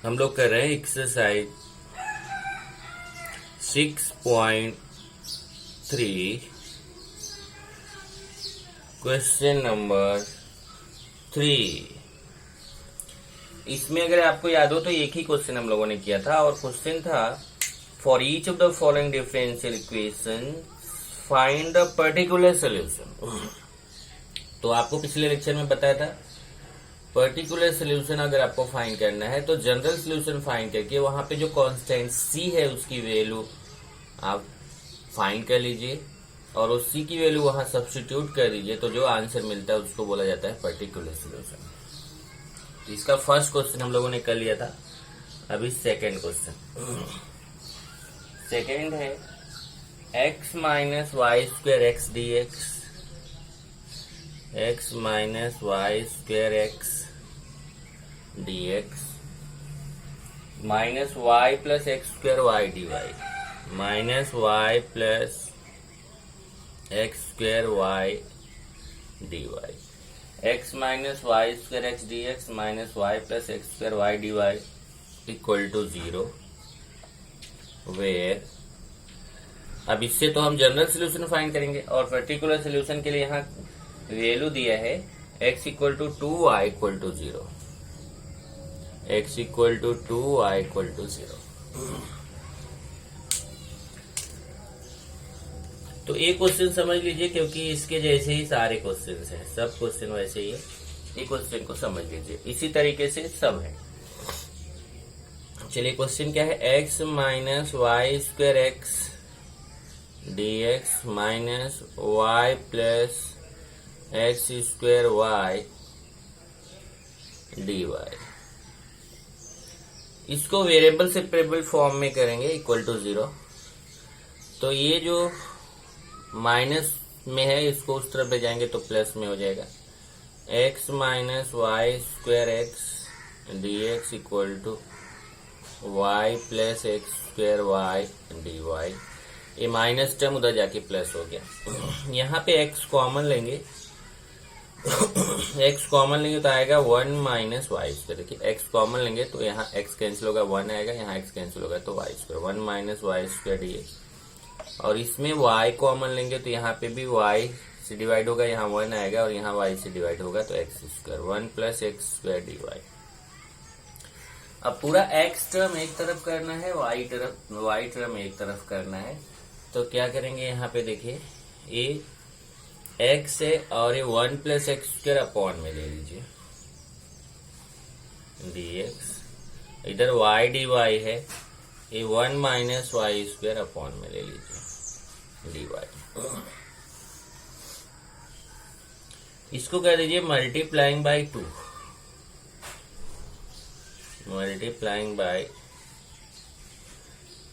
हम लोग कर रहे हैं एक्सरसाइज 6.3 क्वेश्चन नंबर 3। इसमें अगर आपको याद हो तो एक ही क्वेश्चन हम लोगों ने किया था और क्वेश्चन था for each of the following differential equation find the particular solution. तो आपको पिछले लेक्चर में बताया था पर्टिकुलर सोल्यूशन अगर आपको फाइंड करना है तो जनरल सोल्यूशन फाइंड करके वहां पे जो कांस्टेंट सी है उसकी वैल्यू आप फाइंड कर लीजिए और उस सी की वैल्यू वहां सब्स्टिट्यूट कर दीजिए, तो जो आंसर मिलता है उसको बोला जाता है पर्टिकुलर सोल्यूशन। तो इसका फर्स्ट क्वेश्चन हम लोगों ने कर लिया था। अभी सेकेंड क्वेश्चन, सेकेंड है x minus y square x d x minus y square x d x minus y plus x square y d y minus y plus x square y d y x minus y square x d x minus y plus x square y d y equal to 0 where. अब इससे तो हम general solution find करेंगे और particular solution के लिए यहाँ value दिया है x equal to 2 y equal to 0, x equal to 2 y equal to 0। तो एक क्वेश्चन समझ लीजिए क्योंकि इसके जैसे ही सारे क्वेश्चन हैं, सब क्वेश्चन वैसे ही है। एक क्वेश्चन को समझ लीजिए, इसी तरीके से सब है। चलिए क्वेश्चन क्या है, x minus y square x d x minus y plus x square y d y, इसको वेरिएबल सेपरेबल फॉर्म में करेंगे इक्वल टू 0। तो ये जो माइनस में है इसको उस तरफ ले जाएंगे तो प्लस में हो जाएगा। x minus y square x d x equal to y plus x square y d y, ये माइनस टर्म उधर जाके प्लस हो गया। यहाँ पे x कॉमन लेंगे x कॉमन लेंगे तो आएगा 1 माइनस वाई स्क्वायर। देखिए x कॉमन लेंगे तो यहाँ x कैंसिल होगा, 1 आएगा, यहाँ x कैंसिल होगा तो y square 1 minus y square d x. और इसमें y कॉमन लेंगे तो यहाँ पे भी y से डिवाइड होगा, यहाँ 1 आएगा और यहाँ y से डिवाइड होगा तो x square 1 plus x square d y. अब पूरा x टर्म एक तरफ करना है, y टर्म एक तरफ करना है। तो क्या करेंगे, यहाँ पे देखिए ये x है और ये 1 प्लस एक्स स्क्वायर अपॉन में ले लीजिए dx, इधर y dy है, ये 1 माइनस वाई स्क्वायर अपॉन में ले लीजिए dy। इसको कर दीजिए multiplying by 2, multiplying by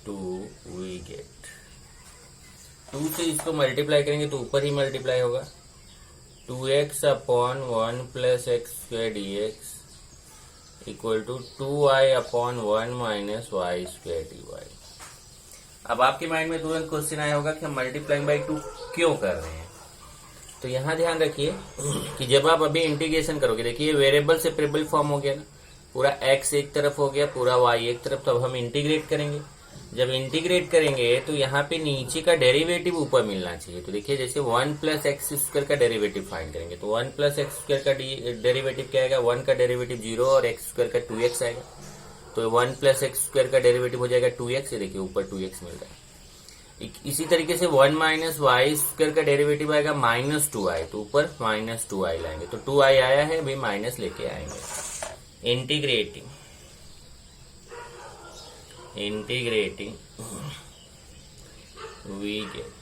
2 we get 2 से इसको मल्टीप्लाई करेंगे तो ऊपर ही मल्टीप्लाई होगा 2x upon 1 plus x square d x equal to 2y upon 1 minus y square d y. अब आपके माइंड में तुरंत क्वेश्चन आया होगा कि हम मल्टीप्लाइंग बाई 2 क्यों कर रहे हैं। तो यहाँ ध्यान रखिए कि जब आप अभी इंटीग्रेशन करोगे, देखिए वेरिएबल सेपरेबल फॉर्म हो गया ना, पूरा x एक तरफ हो गया, पूरा y एक तरफ। तो अब हम इंटीग्रेट करेंगे, जब इंटीग्रेट करेंगे तो यहाँ पे नीचे का डेरिवेटिव ऊपर मिलना चाहिए। तो देखिए जैसे 1 प्लस एक्स स्क्वायर का डेरिवेटिव फाइंड करेंगे तो 1 प्लस एक्स स्क्वायर का डेरिवेटिव क्या आएगा, 1 का डेरिवेटिव 0 और एक्स स्क्वायर का 2x आएगा। तो 1 प्लस एक्स स्क्वायर का डेरिवेटिव हो जाएगा 2x, ये देखिए ऊपर 2x मिल रहा है। इसी तरीके से 1 माइनस वाई स्क्वायर का डेरिवेटिव आएगा माइनस 2i, तो ऊपर माइनस 2i लाएंगे तो 2i आया है, अभी माइनस लेके आएंगे। इंटीग्रेटिंग वी गेट,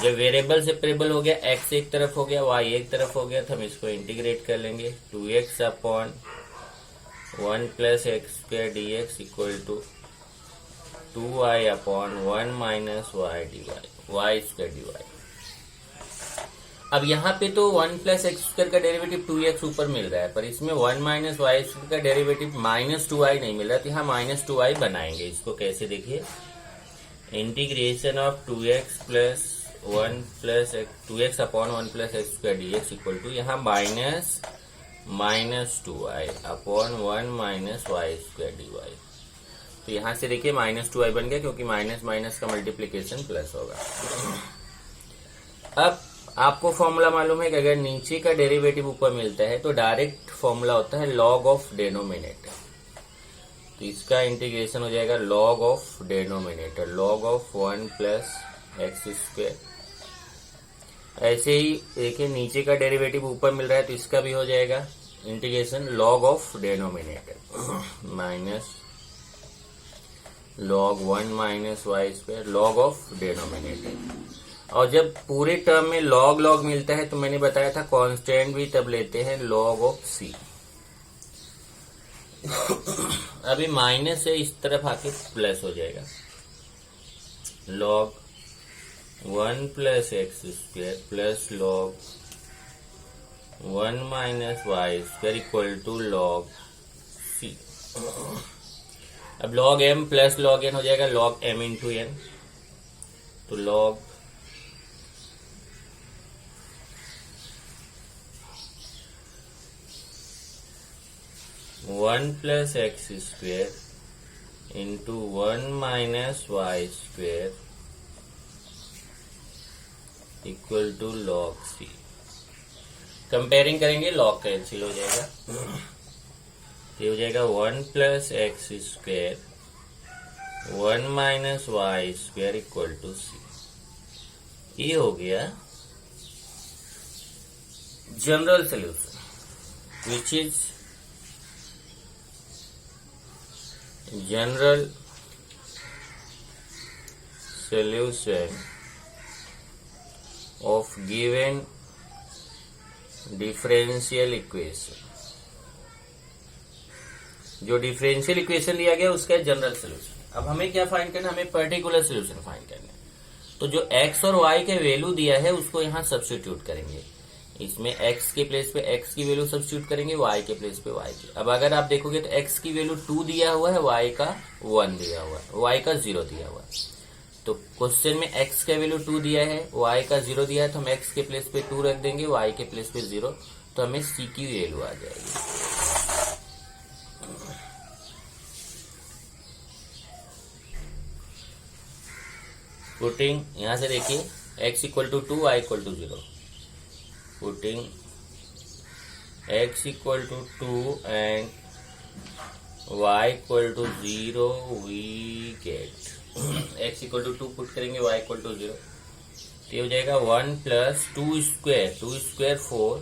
जब वेरिएबल सेपरेबल हो गया, x एक तरफ हो गया, y एक तरफ हो गया, तो हम इसको इंटीग्रेट कर लेंगे 2x upon 1 plus x square d x equal to 2y upon 1 minus y d y square d y. अब यहाँ पे तो 1 प्लस एक्स स्क्वायर का डेरिवेटिव 2x ऊपर मिल रहा है, पर इसमें 1 माइनस वाई स्क्वायर का डेरिवेटिव माइनस 2i नहीं मिल रहा, तो यहाँ माइनस 2i बनाएंगे। इसको कैसे देखिए, integration of 2x plus 1 plus 2x upon 1 plus x square d x equal to, यहाँ minus -2i upon 1 minus y square d y. तो यहां से देखिए -2i बन गया, क्योंकि माइनस माइनस का मल्टीप्लीकेशन प्लस होगा। अब आपको फॉर्मूला मालूम है कि अगर नीचे का डेरिवेटिव ऊपर मिलता है तो डायरेक्ट फॉर्मूला होता है लॉग ऑफ डेनोमिनेटर। तो इसका इंटीग्रेशन हो जाएगा log of denominator, log of 1 plus x square. ऐसे ही देखिए नीचे का डेरिवेटिव ऊपर मिल रहा है तो इसका भी हो जाएगा integration log of denominator minus log 1 minus y square log of denominator. और जब पूरे टर्म में लॉग लॉग मिलता है तो मैंने बताया था कांस्टेंट भी तब लेते हैं लॉग ऑफ सी। अभी माइनस है, इस तरफ आके प्लस हो जाएगा, log 1 plus x square plus log 1 minus y square equal to log c. अब log m plus log n हो जाएगा log m इंटू n। तो log 1 plus x square into 1 minus y square equal to log c। Comparing करेंगे log cancel हो जाएगा, ये हो जाएगा 1 plus x square 1 minus y square equal to c. ये हो गया general solution, which is general solution of given differential equation. जो डिफरेंशियल इक्वेशन दिया गया उसका जनरल सोल्यूशन। अब हमें क्या फाइंड करना है, हमें पर्टिकुलर सोल्यूशन फाइंड करना है। तो जो x और y के वैल्यू दिया है उसको यहाँ सब्स्टिट्यूट करेंगे। इसमें x के प्लेस पे x की वैल्यू सब्स्टिट्यूट करेंगे, y के प्लेस पे y की। अब अगर आप देखोगे तो x की वैल्यू 2 दिया हुआ है, y का 1 दिया हुआ है, y का 0 दिया हुआ है। तो क्वेश्चन में x का वैल्यू 2 दिया है, y का 0 दिया है, तो हम x के प्लेस पे 2 रख देंगे, y के प्लेस पे 0, तो हमें c की वैल्यू आ जाएगी। पुटिंग यहां से देखिए x equal to 2, y equal to 0। Putting x equal to 2 and y equal to 0 we get x equal to 2 put करेंगे, y इक्वल टू 0, तो ये हो जाएगा 1 प्लस 2 स्क्वायर 4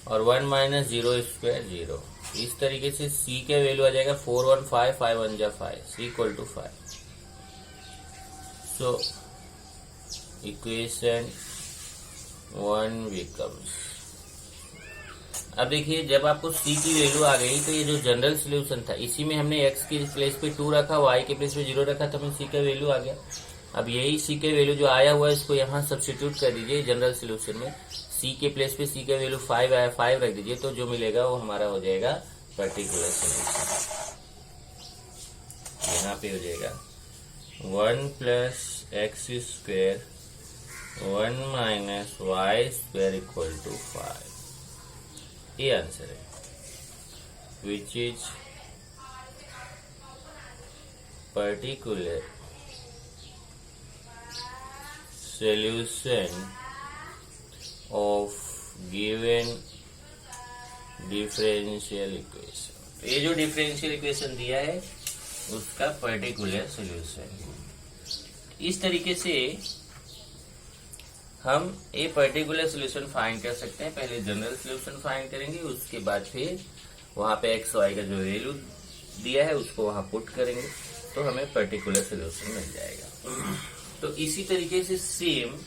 और 1 माइनस 0 स्क्वायर 0। इस तरीके से c का वैल्यू आ जाएगा 4 1 5 5 1 जा 5, c equal to 5। So equation 1 becomes। अब देखिए जब आपको c की वैल्यू आ गई तो ये जो जनरल सोल्यूशन था इसी में हमने x के प्लेस पे 2 रखा, y के प्लेस पे 0 रखा, तो हमें c का वैल्यू आ गया। अब यही c के वैल्यू जो आया हुआ है इसको यहाँ सब्स्टिट्यूट कर दीजिए जनरल सोल्यूशन में। c के प्लेस पे c का वैल्यू 5 आया, 5 रख दीजिए, तो जो मिलेगा वो हमारा हो जाएगा पर्टिकुलर सोल्यूशन। यहाँ पे हो जाएगा 1 plus x square 1 minus y square equal to 5। ये आंसर है, which is particular solution of given differential equation. ये जो डिफरेंशियल इक्वेशन दिया है उसका पर्टिकुलर सोल्यूशन। इस तरीके से हम ए पर्टिकुलर सोल्यूशन फाइंड कर सकते हैं। पहले जनरल सोल्यूशन फाइंड करेंगे, उसके बाद फिर वहां पे एक्स वाई का जो वैल्यू दिया है उसको वहां पुट करेंगे तो हमें पर्टिकुलर सोल्यूशन मिल जाएगा। तो इसी तरीके से सेम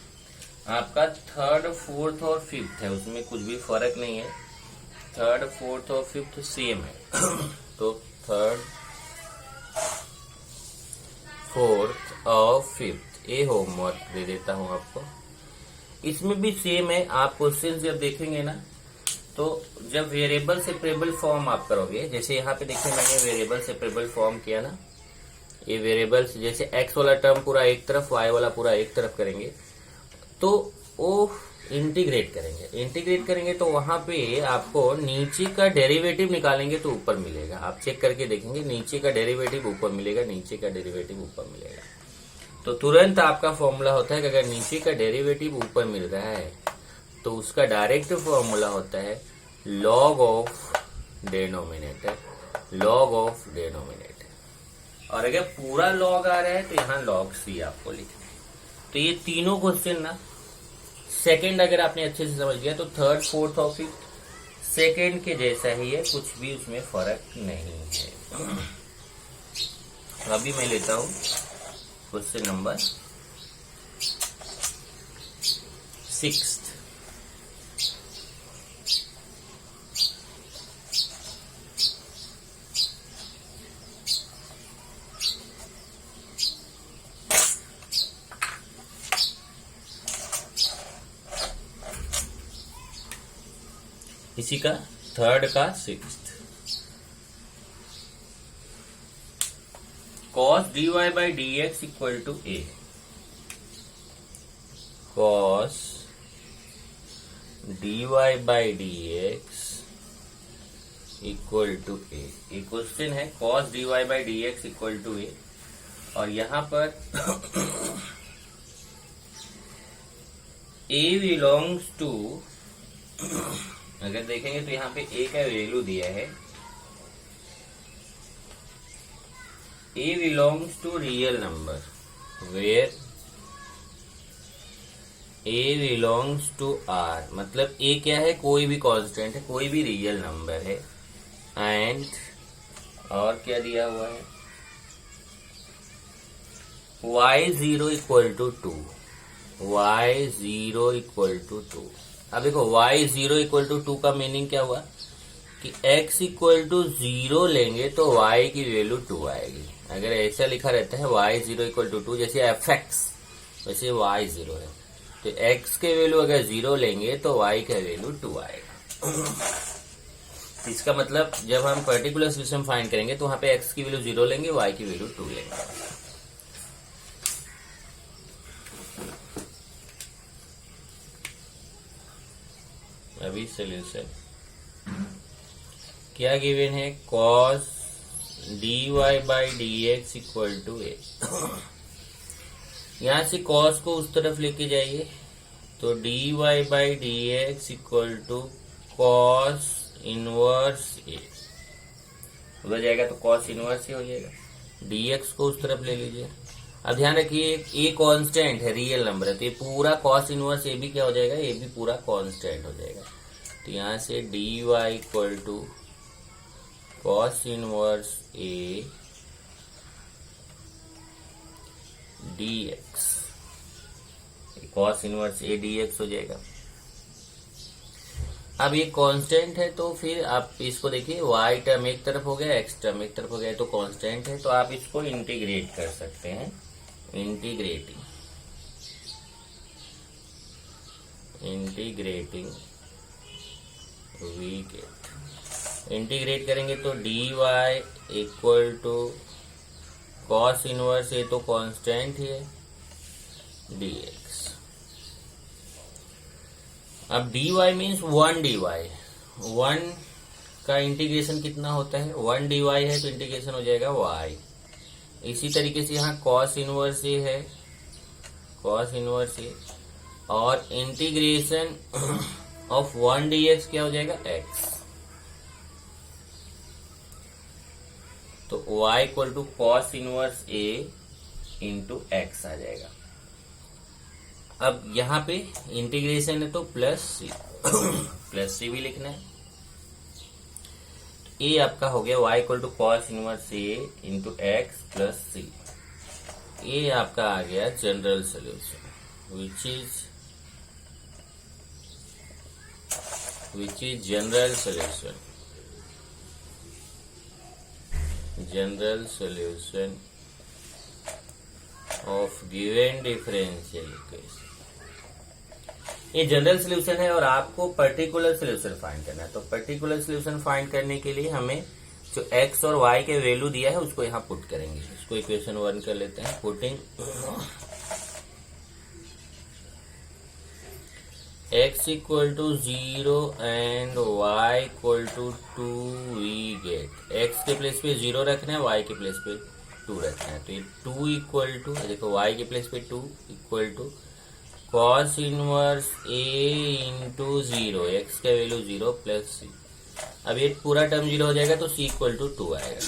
आपका थर्ड, फोर्थ और फिफ्थ है, उसमें कुछ भी फर्क नहीं है। थर्ड, फोर्थ और फिफ्थ सेम है। तो थर्ड, फोर्थ और फिफ्थ ये होमवर्क दे देता हूं आपको। इसमें भी सेम है। आप क्वेश्चन जब देखेंगे ना तो जब वेरिएबल सेपरेबल फॉर्म आप करोगे, जैसे यहाँ पे देखिए मैंने वेरिएबल सेपरेबल फॉर्म किया ना, ये वेरिएबल्स जैसे x वाला टर्म पूरा एक तरफ, y वाला पूरा एक तरफ करेंगे तो वो इंटीग्रेट करेंगे तो वहां पे आपको नीचे का डेरिवेटिव निकालेंगे तो ऊपर मिलेगा। आप चेक करके देखेंगे, नीचे का डेरिवेटिव ऊपर मिलेगा, नीचे का डेरिवेटिव ऊपर मिलेगा। तो तुरंत आपका फॉर्मूला होता है कि अगर नीचे का डेरिवेटिव ऊपर मिल रहा है तो उसका डायरेक्ट फॉर्मूला होता है log of denominator, log of denominator. और अगर पूरा लॉग आ रहा है तो यहाँ लॉग सी आपको लिखना है। तो ये तीनों क्वेश्चन ना सेकंड अगर आपने अच्छे से समझ लिया तो थर्ड, फोर्थ और फिफ्थ सेकंड के जैसा ही है, कुछ भी उसमें फर्क नहीं है। अभी मैं लेता हूं क्वेश्चन नंबर 6। इसी का थर्ड का 6th। cos dy by dx equal to a, cos dy by dx equal to a। ये क्वेश्चन है cos dy by dx equal to a। और यहां पर a बिलोंग्स टू, अगर देखेंगे तो यहाँ पे a का वैल्यू दिया है, a belongs to real number where a belongs to r। मतलब a क्या है, कोई भी कांस्टेंट है, कोई भी रियल नंबर है। एंड और क्या दिया हुआ है, y0 equal to 2, y0 equal to 2। अब देखो y0 इक्वल टू 2 का मीनिंग क्या हुआ कि x इक्वल टू 0 लेंगे तो y की वैल्यू 2 आएगी। अगर ऐसा लिखा रहता है y0 इक्वल टू 2, जैसे fx वैसे y0 है, तो x के वैल्यू अगर 0 लेंगे तो y का वैल्यू 2 आएगा। इसका मतलब जब हम पर्टिकुलर सिस्टम फाइंड करेंगे तो वहां पे x की वैल्यू 0 लेंगे, y की वैल्यू 2 लेंगे। अभी सोल्यूशन क्या गिवन है, cos dy by dx equal to a। यहां से cos को उस तरफ लेके जाइए तो dy by dx equal to cos inverse a हो जाएगा। तो cos इनवर्स a हो जाएगा। dx को उस तरफ ले लीजिए। अब ध्यान रखिए a कांस्टेंट है, रियल नंबर है, तो ये पूरा cos इनवर्स a भी क्या हो जाएगा, ये भी पूरा कांस्टेंट हो जाएगा। तो यहां से dy equal to cos inverse a dx, cos inverse a dx हो जाएगा। अब ये कांस्टेंट है तो फिर आप इसको देखिए, y टर्म एक तरफ हो गया, x टर्म एक तरफ हो गया, तो कांस्टेंट है तो आप इसको इंटीग्रेट कर सकते हैं। इंटीग्रेटिंग वी गेट, इंटीग्रेट करेंगे तो dy equal to cos inverse a तो कांस्टेंट ही है dx। अब dy मीन्स 1 dy, 1 का इंटीग्रेशन कितना होता है, 1 dy है तो इंटीग्रेशन हो जाएगा y। इसी तरीके से यहाँ cos इनवर्स ए है, cos इनवर्स ए, और इंटीग्रेशन ऑफ 1 dx क्या हो जाएगा, x। तो y equal to cos inverse a इंटू x आ जाएगा। अब यहाँ पे इंटीग्रेशन है तो प्लस सी प्लस सी भी लिखना है। a आपका हो गया y equal to cos inverse a into x plus c. ये आपका आ गया general solution which is general solution, general solution of given differential equation. ये जनरल सोल्यूशन है और आपको पर्टिकुलर सोल्यूशन फाइंड करना है। तो पर्टिकुलर सोल्यूशन फाइंड करने के लिए हमें जो x और y के वैल्यू दिया है उसको यहाँ पुट करेंगे। इसको इक्वेशन 1 कर लेते हैं। Putting x equal to 0 and y equal to 2 we get x के प्लेस पे 0 रखना है, y के प्लेस पे 2 रखना है। तो ये 2 इक्वल टू, देखो y के प्लेस पे 2 equal to cos inverse a into 0, x का वैल्यू 0 प्लस c। अब ये पूरा टर्म 0 हो जाएगा तो c इक्वल टू 2 आएगा।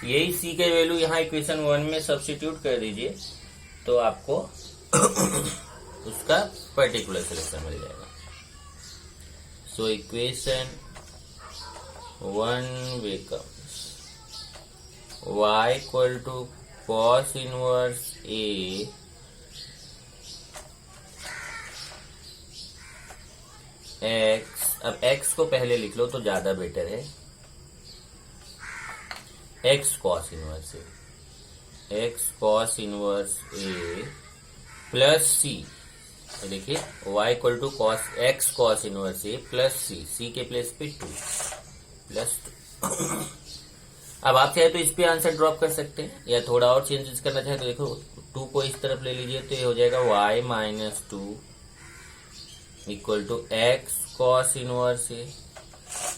यही c का वैल्यू यहाँ इक्वेशन 1 में सब्स्टिट्यूट कर दीजिए तो आपको उसका पर्टिकुलर सोल्यूशन मिल जाएगा। So equation 1 becomes y equal to cos inverse a x, अब x को पहले लिख लो तो ज्यादा बेटर है, x cos inverse a, x cos inverse a plus c। तो देखिए y equal to cos x cos inverse a plus c के प्लेस पे 2 प्लस 2। अब आप चाहे तो इस पे आंसर ड्रॉप कर सकते हैं या थोड़ा और चेंजेस करना चाहे तो देखो 2 को इस तरफ ले लीजिए तो ये हो जाएगा y minus 2 equal to x cos inverse a,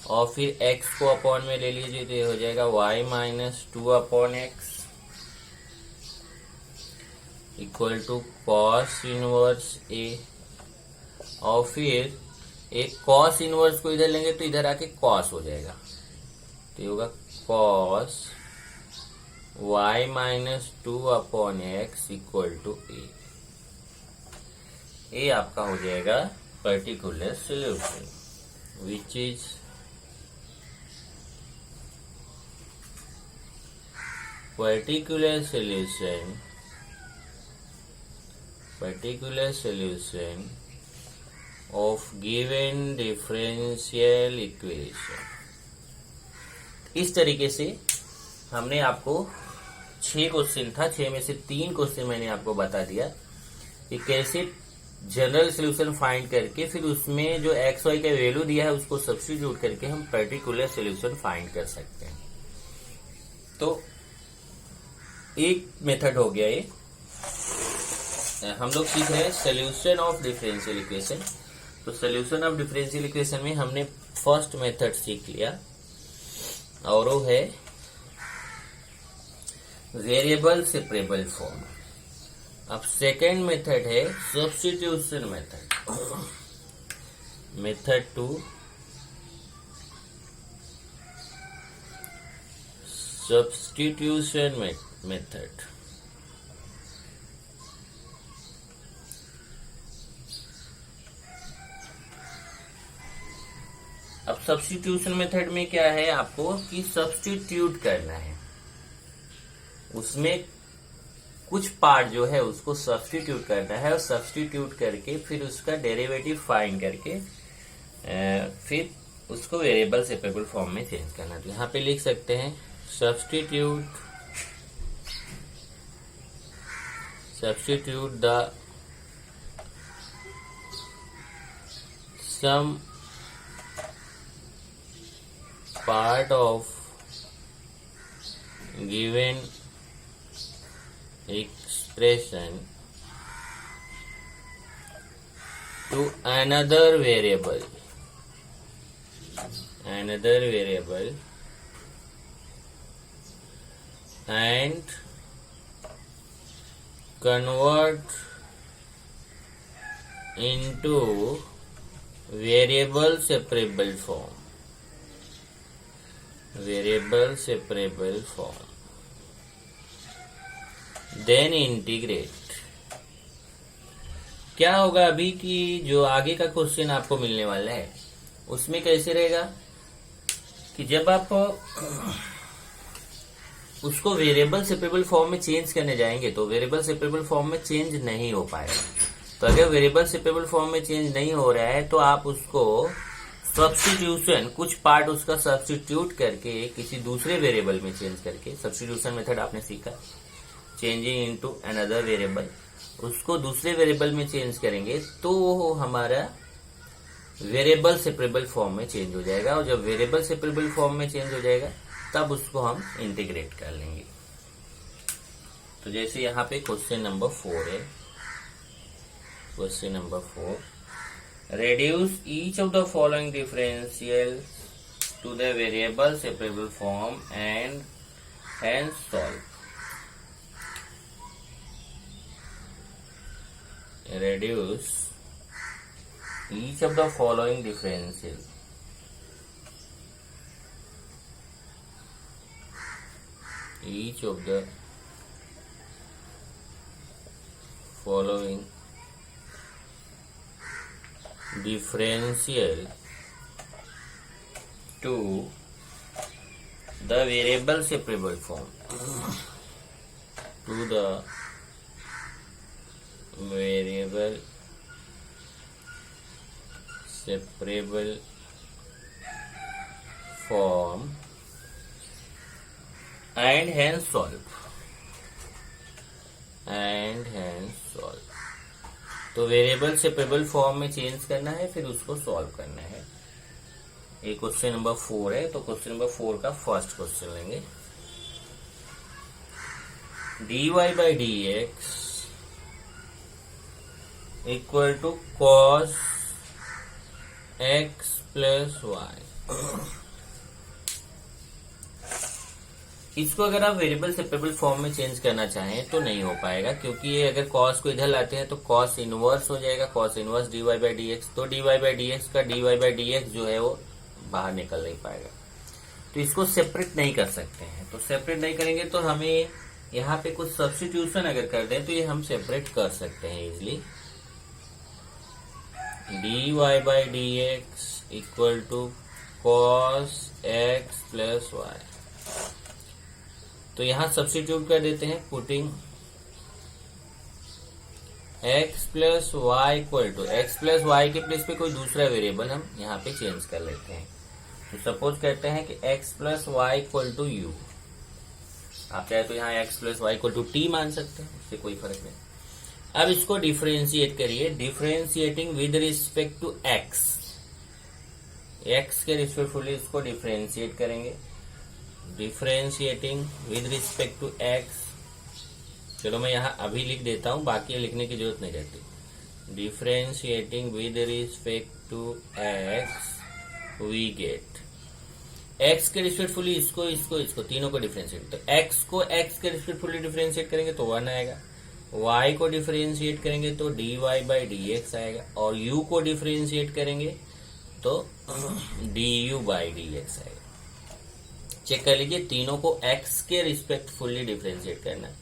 और फिर x को अपॉन में ले लीजिए तो ये हो जाएगा y minus 2 upon x equal to cos inverse a, और फिर एक कॉस इनवर्स को इधर लेंगे तो इधर आके कॉस हो जाएगा तो ये होगा cos y minus 2 upon x equal to a आपका हो जाएगा particular solution which is particular solution of given differential equation। इस तरीके से हमने आपको 6 क्वेश्चन था, 6 में से 3 क्वेश्चन मैंने आपको बता दिया कि कैसे जनरल सोल्यूशन फाइंड करके फिर उसमें जो एक्स वाई का वैल्यू दिया है उसको सब्स्टिट्यूट करके हम पर्टिकुलर सोल्यूशन फाइंड कर सकते हैं। तो एक मेथड हो गया ये। हम लोग सीख रहे हैं सोल्यूशन ऑफ डिफरेंशियल इक्वेशन। तो सोल्यूशन ऑफ डिफरेंशियल इक्वेशन में हमने फर्स्ट मेथड सीख लिया और वो है वेरिएबल सेपरेबल फॉर्म। अब सेकेंड मेथड है substitution method. Method 2 substitution method. अब सब्स्टिट्यूशन मेथड में क्या है आपको कि सब्स्टिट्यूट करना है, उसमें कुछ पार्ट जो है उसको सब्स्टिट्यूट करना है और सब्स्टिट्यूट करके फिर उसका डेरिवेटिव फाइंड करके फिर उसको वेरिएबल सेपरेबल फॉर्म में चेंज करना। तो यहाँ पे लिख सकते हैं substitute the sum part of given expression to another variable and convert into variable separable form। Then integrate. क्या होगा अभी कि जो आगे का क्वेश्चन आपको मिलने वाला है उसमें कैसे रहेगा कि जब आप उसको वेरिएबल सेपरेबल फॉर्म में चेंज करने जाएंगे तो वेरिएबल सेपरेबल फॉर्म में चेंज नहीं हो पाएगा। तो अगर वेरिएबल सेपरेबल फॉर्म में चेंज नहीं हो रहा है तो आप उसको सब्स्टिट्यूशन, कुछ पार्ट उसका सब्स्टिट्यूट करके किसी दूसरे वेरिएबल में चेंज करके, सब्स्टिट्यूशन मेथड आपने सीखा, चेंजिंग इनटू अनदर वेरिएबल, उसको दूसरे वेरिएबल में चेंज करेंगे तो वो हमारा वेरिएबल सेपरेबल फॉर्म में चेंज हो जाएगा। और जब वेरिएबल सेपरेबल फॉर्म में चेंज हो जाएगा तब उसको हम इंटीग्रेट कर लेंगे। तो जैसे यहाँ पे क्वेश्चन नंबर 4 है, Question number 4. Reduce each of the following differentials to the variable separable form and hence solve. Reduce each of the following differentials following differential to the variable separable form to the variable separable form and hence solve. तो variable separable form में change करना है, फिर उसको solve करना है. ये question number 4 है. तो क्वेश्चन नंबर 4 का फर्स्ट क्वेश्चन लेंगे. dy by dx equal to cos x plus y. इसको अगर आप वेरिएबल सेपरेबल फॉर्म में चेंज करना चाहें तो नहीं हो पाएगा, क्योंकि ये अगर cos को इधर लाते हैं तो cos इनवर्स हो जाएगा, cos inverse dy by dx. तो dy by dx का dy by dx जो है वो बाहर निकल नहीं पाएगा. तो इसको सेपरेट नहीं कर सकते हैं. तो सेपरेट नहीं करेंगे तो हमें यहाँ पे कुछ सब्स्टिट्यूशन अगर कर दें तो ये हम सेपरेट कर सकते हैं easily. dy by dx equal to cos x plus y. तो यहां सब्स्टिट्यूट कर देते हैं, putting x plus y equal to x plus y के प्लेस पे कोई दूसरा वेरिएबल हम यहाँ पे चेंज कर लेते हैं. तो सपोज करते हैं कि x plus y equal to u. आप चाहे तो यहाँ x plus y equal to t मान सकते हैं, उससे कोई फर्क नहीं. अब इसको डिफरेंशिएट करिए. Differentiating with respect to x के रिस्पेक्टफुली इसको डिफरेंशिएट करेंगे. Differentiating with respect to x. चलो मैं यहाँ अभी लिख देता हूँ, बाकी लिखने की जरूरत नहीं रहती. Differentiating with respect to x we get x के रिस्पेक्टफुली इसको तीनों को डिफरेंशिएट. तो x को x के रिस्पेक्टफुली डिफरेंशिएट करेंगे तो 1 आएगा. y को डिफरेंशिएट करेंगे तो dy by dx आएगा. और u को डिफरेंशिएट करेंगे तो du by dx आएगा. चेक कर लीजिए, तीनों को x के रिस्पेक्टफुली डिफरेंशिएट करना है.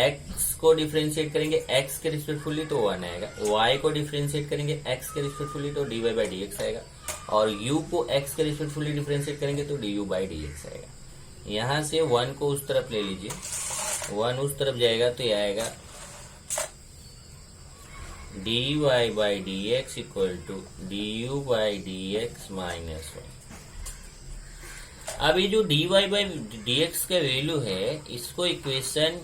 x को डिफरेंशिएट करेंगे x के रिस्पेक्टफुली तो 1 आएगा. y को डिफरेंशिएट करेंगे x के रिस्पेक्टफुली तो dy by dx आएगा. और u को x के रिस्पेक्टफुली डिफरेंशिएट करेंगे तो du by dx आएगा. यहां से 1 को उस तरफ ले लीजिए, 1 उस तरफ जाएगा तो यह आएगा dy by dx equal to du by dx minus 1. अब ये जो dy by dx का वैल्यू है, इसको इक्वेशन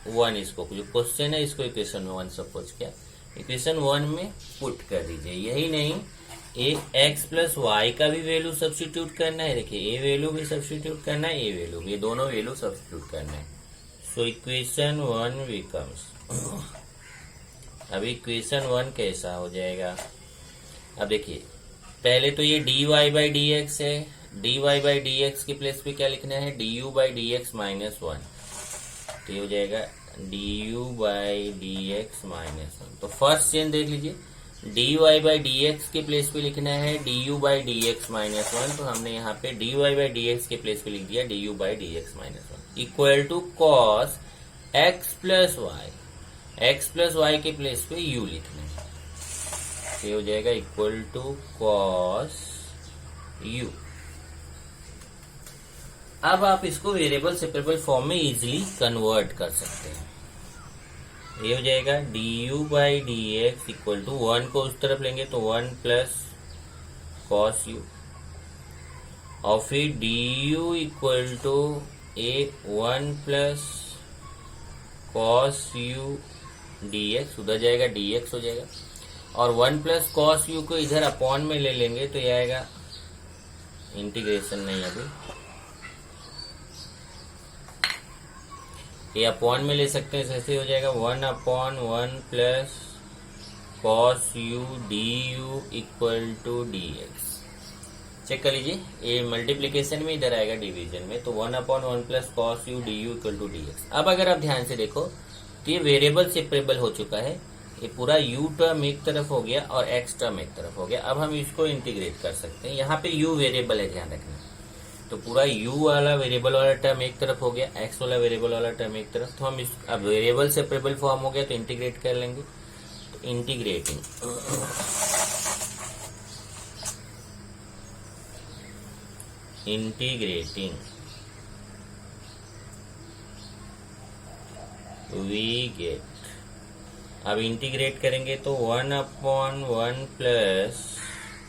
1, इसको जो क्वेश्चन है इसको इक्वेशन 1 सपोज किया, इक्वेशन 1 में पुट कर दीजिए. यही नहीं, एक x प्लस वाई का भी वैल्यू सब्स्टिट्यूट करना है. देखिए, ये वैल्यू भी सब्स्टिट्यूट करना है, ये वैल्यू भी, ये दोनों वैल्यू सब्स्टिट्यूट करना है. सो इक्वेशन 1 बिकम्स. अब इक्वेशन 1 कैसा हो जाएगा? अब देखिए, पहले तो ये dy by dx है. dy by dx के प्लेस पे क्या लिखना है? du by dx minus 1. तो ये हो जाएगा du by dx माइनस 1. तो फर्स्ट चेंज देख लीजिए, dy by dx के प्लेस पे लिखना है du by dx माइनस 1. तो हमने यहाँ पे dy by dx के प्लेस पे लिख दिया du by dx minus 1 equal to cos x plus y. x plus y के प्लेस पे u लिखना है. तो ये हो जाएगा इक्वल टू cos u. अब आप इसको वेरिएबल सेपरेबल फॉर्म में इजीली कन्वर्ट कर सकते हैं. ये हो जाएगा du by dx equal to 1 को उस तरफ लेंगे तो 1 प्लस cos u, और फिर du equal to 1 plus cos u dx. उधर जाएगा dx हो जाएगा, और 1 प्लस cos u को इधर अपॉन में ले लेंगे तो ये आएगा, इंटीग्रेशन नहीं अभी, ये अपॉन में ले सकते हैं. ऐसे हो जाएगा 1/1 plus cos u d u equal to d x. Check कर लीजिए, ये मल्टीप्लीकेशन में इधर आएगा डिवीजन में, तो 1/1 plus cos u d u equal to d x. अब अगर आप ध्यान से देखो तो ये वेरिएबल सेपरेबल हो चुका है, ये पूरा u टर्म एक तरफ हो गया और x टर्म एक तरफ हो गया। अब हम इसको इंटीग्रेट कर सकते हैं, यहाँ पे u वेरिएबल है, ध्यान रखना। तो पूरा u वाला वेरिएबल वाला टर्म एक तरफ हो गया, x वाला वेरिएबल वाला टर्म एक तरफ। तो हम इस अब वेरिएबल सेपरेबल फॉर्म हो गया तो इंटीग्रेट कर लेंगे। तो इंटीग्रेटिंग वी गेट, अब इंटीग्रेट करेंगे तो 1/1 plus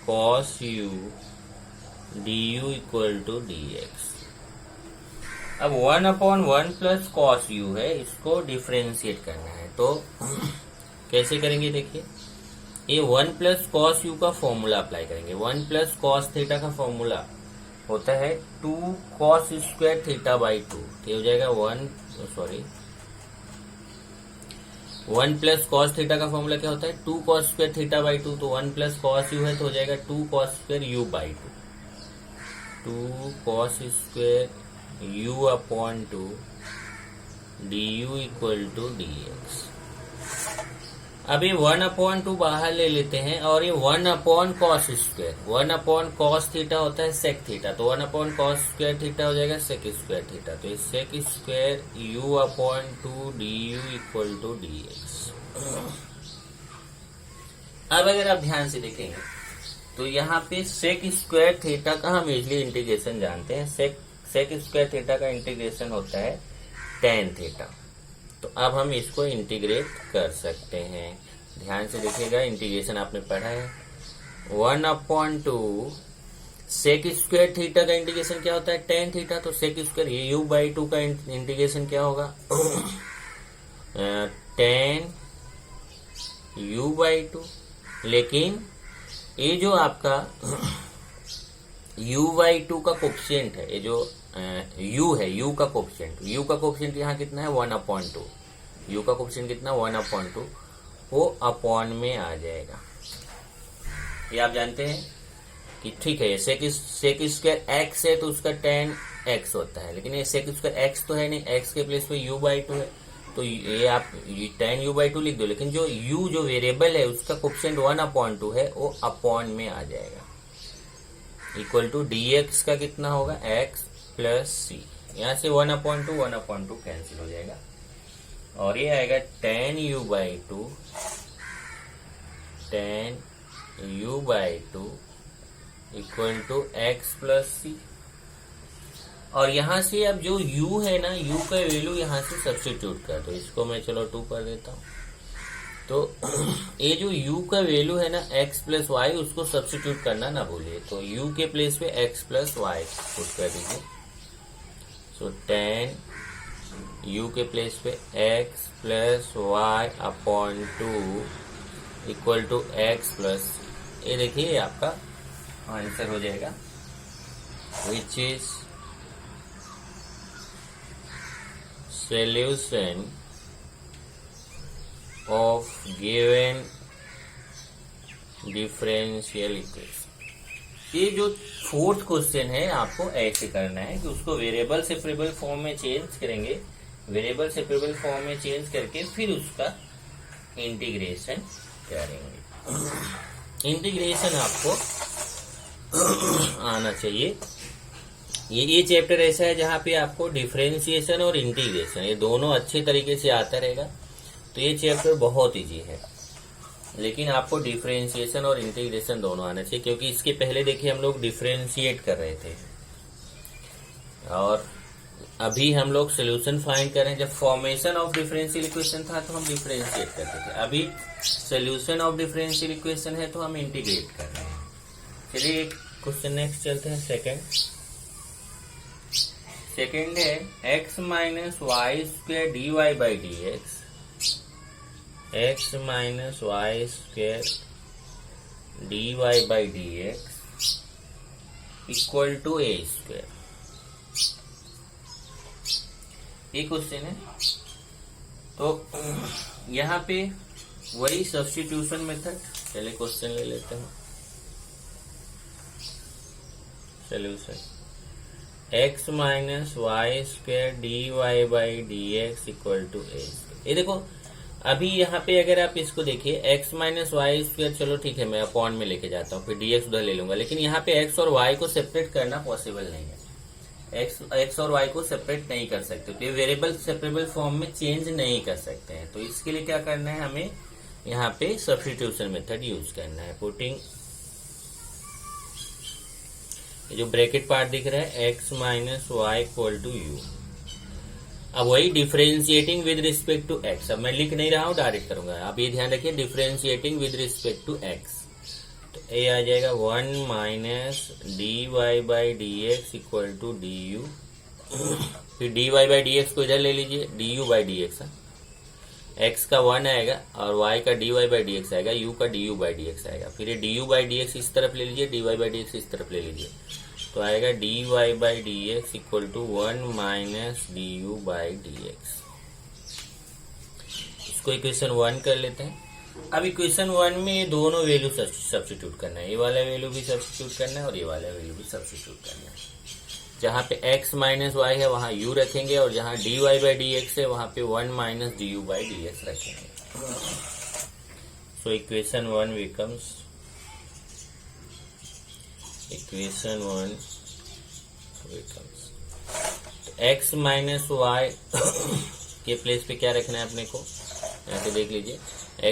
cos u d u equal to d x. अब 1/1 प्लस कॉस यू है, इसको डिफरेंशिएट करना है, तो कैसे करेंगे देखिए, ये 1 प्लस कॉस यू का फॉर्मूला अप्लाई करेंगे। 1 प्लस कॉस थीटा का फॉर्मूला होता है 2 कॉस स्क्वायर थीटा बाई 2, तो हो जाएगा 1 प्लस कॉस थीटा का फॉर्मूला क्या होता है 2 कॉस स्क्वायर थीटा बाई 2, तो 1 प्लस कॉस यू है तो हो जाएगा 2 cos square u by 2, 2 cos square u upon 2 d u equal to d x. अब ये 1/2 बाहर ले लेते हैं और ये 1 कॉस स्क्वायर, 1 कॉस थीटा होता है सेक थीटा, तो 1 कॉस स्क्वायर थीटा हो जाएगा सेक स्क्वायर थीटा, तो sec square u upon 2 d u equal to d x. अब अगर आप ध्यान से देखेंगे तो यहाँ पे सेक स्क्वायर थीटा का हम इजली इंटीग्रेशन जानते हैं, सेक स्क्वायर थीटा का इंटीग्रेशन होता है tan थीटा। तो अब हम इसको इंटीग्रेट कर सकते हैं, ध्यान से देखिएगा, इंटीग्रेशन आपने पढ़ा है। 1/2 सेक स्क्वायर थीटा का इंटीग्रेशन क्या होता है tan थीटा, तो सेक स्क्वायर यू बाई 2 का इंटीग्रेशन क्या होगा tan यू बाई 2। लेकिन ये जो आपका u बाई 2 का कोफिशिएंट है, ये जो u है, u का कोफिशिएंट यहाँ कितना है 1/2, u का कोफिशिएंट कितना 1/2, वो अपॉन में आ जाएगा। ये आप जानते हैं कि ठीक है, ये सेक स्क्वायर x है तो उसका tan x होता है, लेकिन ये सेक स्क्वायर x तो है नहीं, x के प्लेस पे u बाई 2 है, तो ये आप tan u बाई 2 लिख दो, लेकिन जो u जो वेरिएबल है उसका कोफिशिएंट 1/2 है, वो अपॉन में आ जाएगा। इक्वल टू dx का कितना होगा x प्लस c, यहाँ से 1/2 कैंसिल हो जाएगा और ये आएगा tan u by 2 equal to x plus c। और यहाँ से अब जो u है ना, u का वैल्यू यहाँ से सब्स्टिट्यूट कर दो, इसको मैं चलो 2 कर देता हूँ। तो ये जो u का वैल्यू है ना x प्लस वाई, उसको सब्स्टिट्यूट करना ना भूलिए, तो u के प्लेस पे x प्लस वाई पुट कर दीजिए। सो tan u के प्लेस पे x plus y upon 2 equal to x plus, ये देखिए आपका आंसर हो जाएगा, which is solution of given differential equation। ये जो फोर्थ क्वेश्चन है आपको ऐसे करना है कि उसको वेरिएबल सेपरेबल फॉर्म में चेंज करेंगे, वेरिएबल सेपरेबल फॉर्म में चेंज करके फिर उसका इंटीग्रेशन करेंगे। इंटीग्रेशन आपको आना चाहिए। ये चैप्टर ऐसा है जहाँ पे आपको डिफरेंशिएशन और इंटीग्रेशन ये दोनों अच्छे तरीके से आता रहेगा, तो ये चैप्टर बहुत इजी है, लेकिन आपको डिफरेंशिएशन और इंटीग्रेशन दोनों आना चाहिए, क्योंकि इसके पहले देखिए हम लोग डिफरेंशिएट कर रहे थे और अभी हम लोग सोल्यूशन फाइंड कर रहे हैं। जब फॉर्मेशन ऑफ डिफरेंशियल इक्वेशन था तो हम डिफरेंशिएट करते थे, अभी सोल्यूशन ऑफ डिफरेंशियल इक्वेशन है तो हम इंटीग्रेट कर रहे हैं। चलिए क्वेश्चन नेक्स्ट चलते हैं। सेकेंड है x minus y square d y by d x, x minus y square d y by d x equal to a square. ये क्वेश्चन है। तो यहाँ पे वही सब्स्टिट्यूशन मेथड। चलिए क्वेश्चन ले लेते हैं। Solution x minus y square d y by d x equal to a. ये देखो अभी यहाँ पे अगर आप इसको देखिए x माइनस वाई स्क्वायर, चलो ठीक है मैं अपॉन में लेके जाता हूँ, फिर dx उधर ले लूंगा, लेकिन यहाँ पे x और y को सेपरेट करना पॉसिबल नहीं है। x और y को सेपरेट नहीं कर सकते, तो ये वेरिएबल सेपरेबल फॉर्म में चेंज नहीं कर सकते हैं। तो इसके लिए क्या करना है, हमें यहाँ पे सब्स्टिट्यूशन मेथड यूज करना है। पुटिंग जो ब्रैकेट पार्ट दिख रहा है x minus y equal to u. अब वही differentiating with respect to x, अब मैं लिख नहीं रहा हूं, डायरेक्ट करूंगा। आप ये ध्यान रखिए, differentiating with respect to x, तो a आ जाएगा 1 minus d y by d x equal to d u. फिर d y by d x को इधर ले लीजिए, d u by d x. x का 1 आएगा और y का d y by d x आएगा, u का d u by d x आएगा। फिर ये d u by d x इस तरफ ले लीजिए, d y by d x इस तरफ ले लीजिए, तो आएगा d y by d x equal to 1 minus d u by d x. इसको इक्वेशन 1 कर लेते हैं। अब इक्वेशन 1 में ये दोनों वैल्यू सब्स्टिट्यूट करना है, ये वाला वैल्यू भी सब्स्टिट्यूट करना है और ये वाला वैल्यू भी सब्स्टिट्यूट करना है। जहां पे x माइनस वाई है वहां u रखेंगे, और जहां d y by d x है वहां पे 1 minus d u by d x रखेंगे। So equation 1 becomes, equation 1 becomes x minus y के प्लेस पे क्या रखना है अपने को, यहाँ पे देख लीजिए,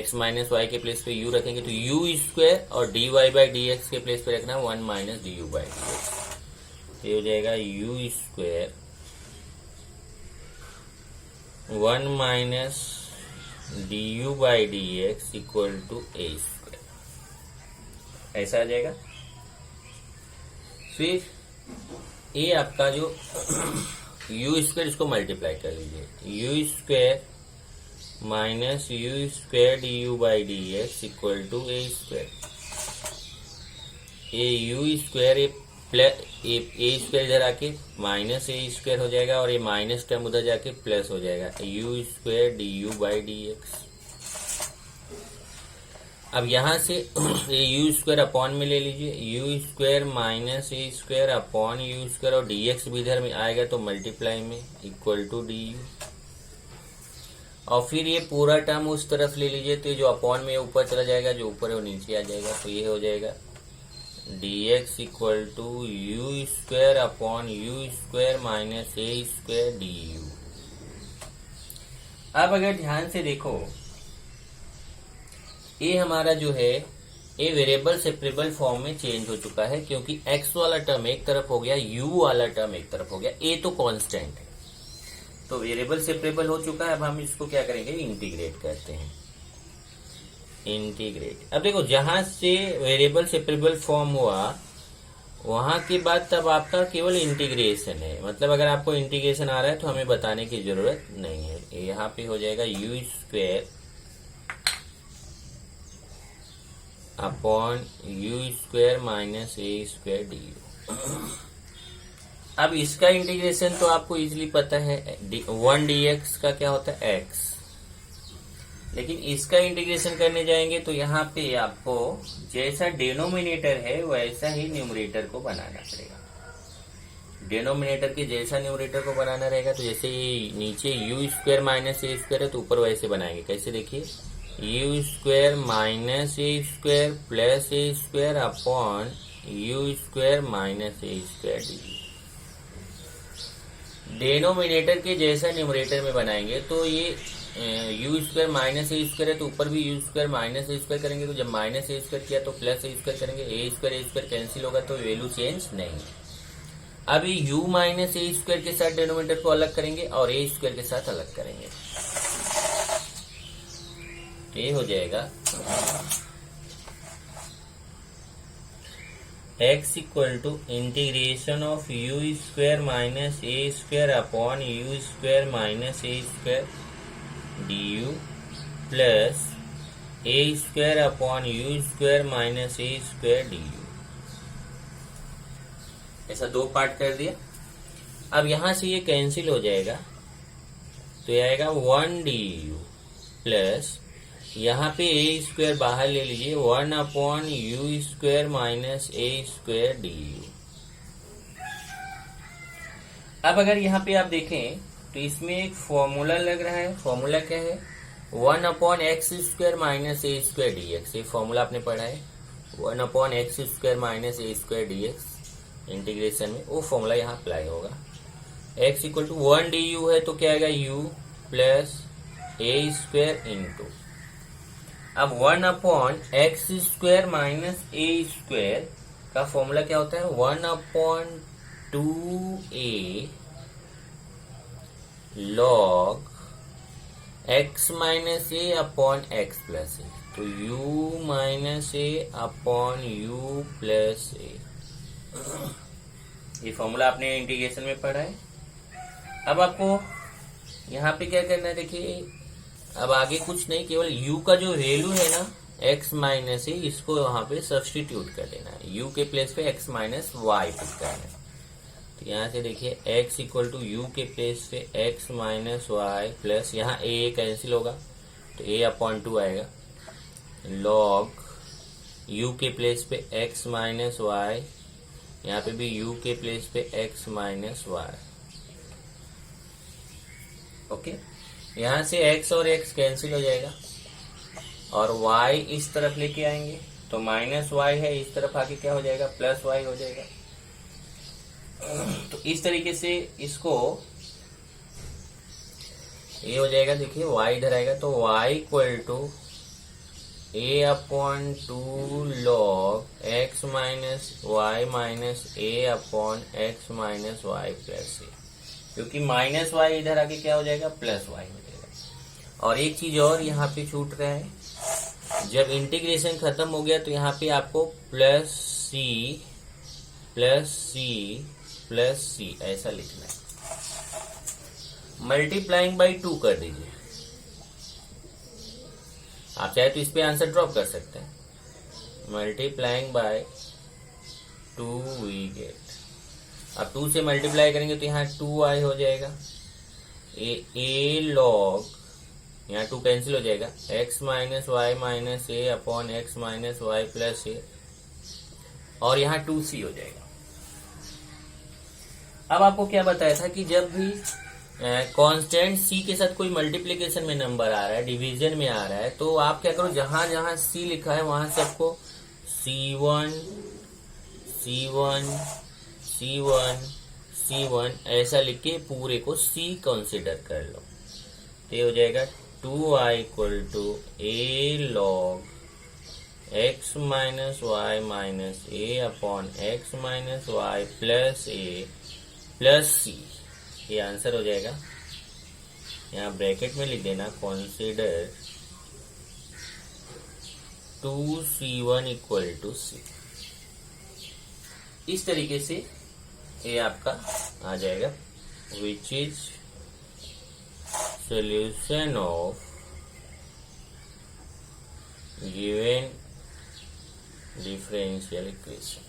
x माइनस वाई के प्लेस पे u रखेंगे तो u स्क्वायर, और d y by d x के प्लेस पे रखना है 1 minus d u by d x. ये हो जाएगा u square 1 minus d u by d x equal to a square, ऐसा आ जाएगा। फिर ये आपका जो u स्क्वायर, इसको मल्टीप्लाई कर लीजिए, u square minus u square d u by d x equal to a square. ये यू स्क्वायर ए स्क्वायर इधर आके माइनस ए स्क्वायर हो जाएगा, और ये माइनस टर्म उधर जाके प्लस हो जाएगा, you square d u by d x. अब यहां से ये यू स्क्वायर अपॉन में ले लीजिए, you square minus a square upon u square, और डी एक्स भी इधर में आएगा तो मल्टीप्लाई में इक्वल टू डी यू। और फिर ये पूरा टर्म उस तरफ ले लीजिए, तो जो अपॉन में ऊपर चला जाएगा, जो ऊपर है वो नीचे आ जाएगा, तो ये हो जाएगा dx equal to u square upon u square minus a square d u. अब अगर ध्यान से देखो, ये हमारा जो है ये वेरिएबल सेपरेबल फॉर्म में चेंज हो चुका है, क्योंकि x वाला टर्म एक तरफ हो गया, u वाला टर्म एक तरफ हो गया, a तो कांस्टेंट है, तो वेरिएबल सेपरेबल हो चुका है। अब हम इसको क्या करेंगे, इंटीग्रेट करते हैं, इंटीग्रेट। अब देखो जहां से वेरिएबल सेपरेबल फॉर्म हुआ वहां के बाद तब आपका केवल इंटीग्रेशन है, मतलब अगर आपको इंटीग्रेशन आ रहा है तो हमें बताने की जरूरत नहीं है। यहाँ पे हो जाएगा you square upon u square minus a square d u. अब इसका इंटीग्रेशन तो आपको इजीली पता है, 1 dx का क्या होता है x, लेकिन इसका इंटीग्रेशन करने जाएंगे तो यहाँ पे आपको जैसा डिनोमिनेटर है वैसा ही न्यूमरेटर को बनाना पड़ेगा। डिनोमिनेटर के जैसा न्यूमरेटर को बनाना रहेगा, तो जैसे ये नीचे you square minus a square है तो ऊपर वैसे बनाएंगे। कैसे, देखिए, you square minus a square plus a square upon u square minus a square D. Denominator के जैसा न्यूमरेटर में बनाएंगे तो ये u square minus a square है तो ऊपर भी you square minus a square करेंगे, तो जब माइनस ए स्क्वायर किया तो प्लस ए स्क्वायर करेंगे, ए स्क्वायर कैंसिल होगा तो वैल्यू चेंज नहीं है। अब ये यू माइनस ए स्क्वायर के साथ डिनोमिनेटर को अलग करेंगे और ए स्क्वायर के साथ अलग करेंगे, ये हो जाएगा x equal to integration of u square minus a square upon u square minus a square d u plus a square upon u square minus a square d u. ऐसा दो पार्ट कर दिया। अब यहां से ये कैंसिल हो जाएगा तो ये आएगा 1 डी यू प्लस यहाँ पे ए स्क्वायर बाहर ले लीजिए, 1/u² minus a square du। अब अगर यहाँ पे आप देखें तो इसमें एक फॉर्मूला लग रहा है। फॉर्मूला क्या है? 1/x² minus a square dx। ये फॉर्मूला आपने पढ़ा है, 1/x² minus a square dx integration में, वो फॉर्मूला यहाँ अप्लाई होगा। x इक्वल टू 1 du है तो क्या आएगा? u plus a square into, अब 1/x² माइनस ए स्क्वायर का फॉर्मूला क्या होता है? 1/2a log x minus a upon x plus ए, तो u minus a upon u plus ए। ये फॉर्मूला आपने इंटीग्रेशन में पढ़ा है। अब आपको यहाँ पे क्या करना है? देखिए, अब आगे कुछ नहीं, केवल u का जो वैल्यू है ना x माइनस ए, इसको वहां पे सब्स्टिट्यूट कर देना है। u के प्लेस पे x माइनस वाई पुट करना है। तो यहाँ से देखिए x इक्वल टू यू के प्लेस पे x माइनस वाई प्लस, यहाँ a कैंसिल होगा तो a/2 आएगा, लॉग u के प्लेस पे x माइनस वाई, यहाँ पे भी u के प्लेस पे x माइनस वाई। ओके, यहाँ से x और x कैंसिल हो जाएगा और y इस तरफ लेके आएंगे तो माइनस y है, इस तरफ आके क्या हो जाएगा? प्लस y हो जाएगा। तो इस तरीके से इसको ये हो जाएगा। देखिए y इधर आएगा तो y equal to a/2 log x minus y minus a/x minus y plus a, क्योंकि माइनस वाई इधर आके क्या हो जाएगा? प्लस वाई हो जाएगा। और एक चीज और यहाँ पे छूट रहा है, जब इंटीग्रेशन खत्म हो गया तो यहाँ पे आपको plus c plus c plus c ऐसा लिखना है। मल्टीप्लाइंग बाई 2 कर दीजिए। आप चाहे तो इस पे आंसर ड्रॉप कर सकते हैं। मल्टीप्लाइंग बाय 2 वी गेट, अब 2 से मल्टीप्लाई करेंगे तो यहाँ 2i हो जाएगा, ए लॉग, यहाँ 2 कैंसिल हो जाएगा, x minus y minus a upon x minus y plus a, और यहाँ 2c हो जाएगा। अब आपको क्या बताया था कि जब भी कांस्टेंट c के साथ कोई मल्टीप्लिकेशन में नंबर आ रहा है, डिवीजन में आ रहा है, तो आप क्या करो, जहां जहां c लिखा है वहां से आपको c1 c1 c1 c1 ऐसा लिख के पूरे को c कंसिडर कर लो। तो ये हो जाएगा 2i equal to a log x minus y minus a upon x minus y plus a plus c. ये आंसर हो जाएगा। यहाँ ब्रैकेट में लिख देना consider 2c1 equal to c। इस तरीके से ये आपका आ जाएगा, which is solution of given differential equation.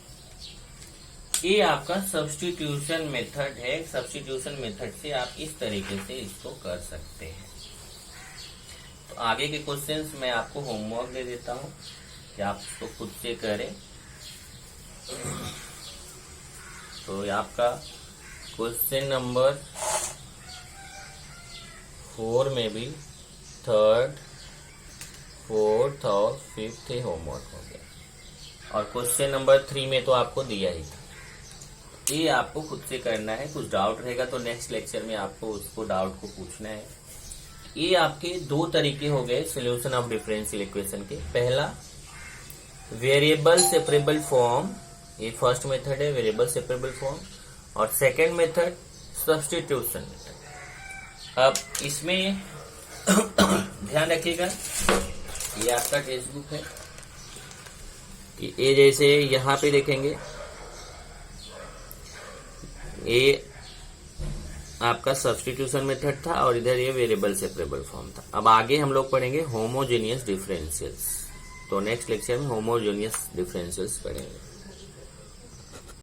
ये आपका सब्स्टिट्यूशन मेथड है। सब्स्टिट्यूशन मेथड से आप इस तरीके से इसको कर सकते हैं। तो आगे के क्वेश्चंस मैं आपको होमवर्क दे देता हूं कि आप इसको खुद से करें। तो ये आपका क्वेश्चन नंबर 4 में भी 3rd, 4th और 5th होमवर्क हो गया, और क्वेश्चन नंबर 3 में तो आपको दिया ही था। ये आपको खुद से करना है। कुछ डाउट रहेगा तो नेक्स्ट लेक्चर में आपको उसको डाउट को पूछना है। ये आपके 2 तरीके हो गए सॉल्यूशन ऑफ डिफरेंशियल इक्वेशन के। पहला वेरिएबल सेपरेबल फॉर्म, ये फर्स्ट मेथड है वेरिएबल सेपरेबल फॉर्म, और सेकंड मेथड सब्स्टिट्यूशन मेथड। अब इसमें ध्यान रखिएगा, ये आपका टेक्स्ट बुक है कि ये जैसे यहाँ पे देखेंगे, ये आपका सब्स्टिट्यूशन मेथड था और इधर ये वेरिएबल सेपरेबल फॉर्म था। अब आगे हम लोग पढ़ेंगे होमोजेनियस डिफरेंशियल्स। तो नेक्स्ट लेक्चर में होमोजेनियस डिफरेंशियल्स पढ़ेंगे।